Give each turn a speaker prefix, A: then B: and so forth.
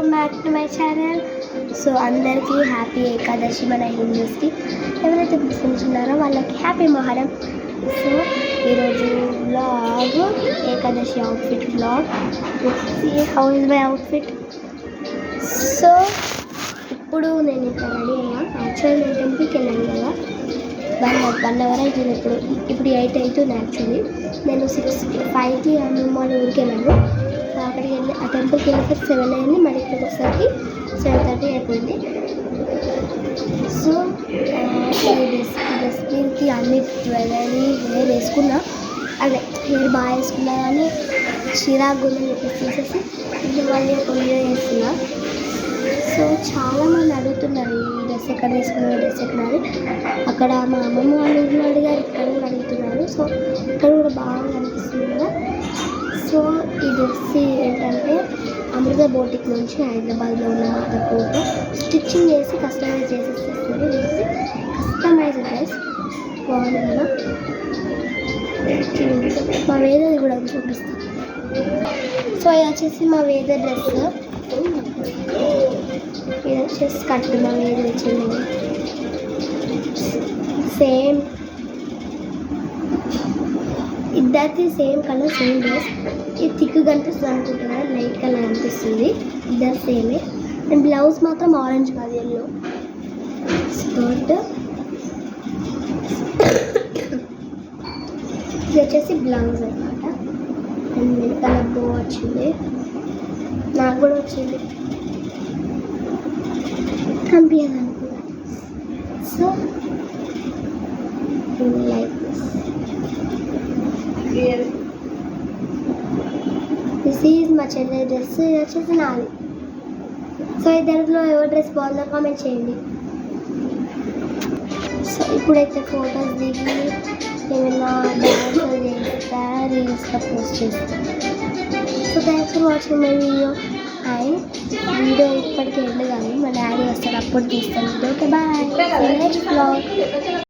A: Welcome back to my channel. So అందరికీ happy Ekadashi. మన హిందూస్కి ఎవరైతే ముస్లిమ్స్ ఉన్నారో వాళ్ళకి హ్యాపీ మొహరం. సో ఈరోజు vlog Ekadashi outfit vlog. How is my outfit. So ఇప్పుడు నేను ఇక్కడ రెడీ అయ్యా. యాక్చువల్ నేను టెంపుల్కి వెళ్ళాను కదా, 1 hour అవుతుంది. ఇప్పుడు 8 అవుతుంది. యాక్చువల్లీ నేను 5కి అమ్మమ్మ ఊరికి వెళ్ళాను. అక్కడికి వెళ్ళి ఆ టెంపుల్కి వెళ్ళేసరికి 7 అయింది. మళ్ళీ ఇక్కడికి వచ్చేసరికి 7:30 అయిపోయింది. సో డ్రెస్ మీదకి అన్ని జ్యువెలరీ హెయిర్ వేసుకున్నా, అదే హెయిర్ బాగా వేసుకున్నా కానీ చిరాకు గుందని చెప్పేసి తీసేసి ఇప్పుడు మళ్ళీ ఒక వీడియో వేస్తున్నా. సో చాలామంది అడుగుతున్నారు ఈ డ్రెస్ ఎక్కడ తీసుకున్నారు, ఈ డ్రెస్ ఎక్కడ అని. అక్కడ మా అమ్మమ్మ వాళ్ళు ఊళ్ళో అడిగారు, ఇక్కడ కూడా అడుగుతున్నారు. సో ఇక్కడ కూడా బాగా అనిపిస్తుంది కదా. సో ఈ డ్రెస్ ఏంటంటే అమృత బోటిక్ నుంచి హైదరాబాద్లో ఉన్న మాతపూర్లో స్టిచ్చింగ్ చేసి కస్టమైజ్ చేసేసేస్తుంది. ఇది కస్టమైజ్ డ్రెస్ బాగుంది కదా. మా వేదది కూడా చూపిస్తాను. సో ఇది వచ్చేసి మా వేద డ్రెస్. ఇది వచ్చేసి కట్టు మా వేద వచ్చింది. సేమ్ ఇద్దరిది సేమ్ కలర్, సేమ్ డ్రెస్. ఇది థిక్గా అనిపిస్తుంది అనుకుంటున్నారు, లైట్ కలర్ అనిపిస్తుంది. ఇద్దరు సేమే. అండ్ బ్లౌజ్ మాత్రం ఆరెంజ్ కాదు, ఎల్లో. స్కర్ట్ ఇది వచ్చేసి బ్లౌజ్ అనమాట. అండ్ వెనకాల బో వచ్చింది, నాకు కూడా వచ్చింది కంప్లీట్ అనుకున్నా. సో లైక్ దిస్ ఈజ్ మా చెల్లె డ్రెస్. ఇది వచ్చేసి నాది. సో ఇద్దరిలో ఎవరి డ్రెస్ బాగుందో కామెంట్ చేయండి. సో ఇప్పుడైతే ఫొటోస్ దిగి ఏమైనా డ్యాన్స్ చేస్తా, రీల్స్గా పోస్ట్ చేస్తాను. So thanks for watching my video. And video ఇప్పటికీ ఎండ్ కాదు, మా డాడీ వస్తాడు అప్పుడు తీస్తాను. Okay bye. Next blog.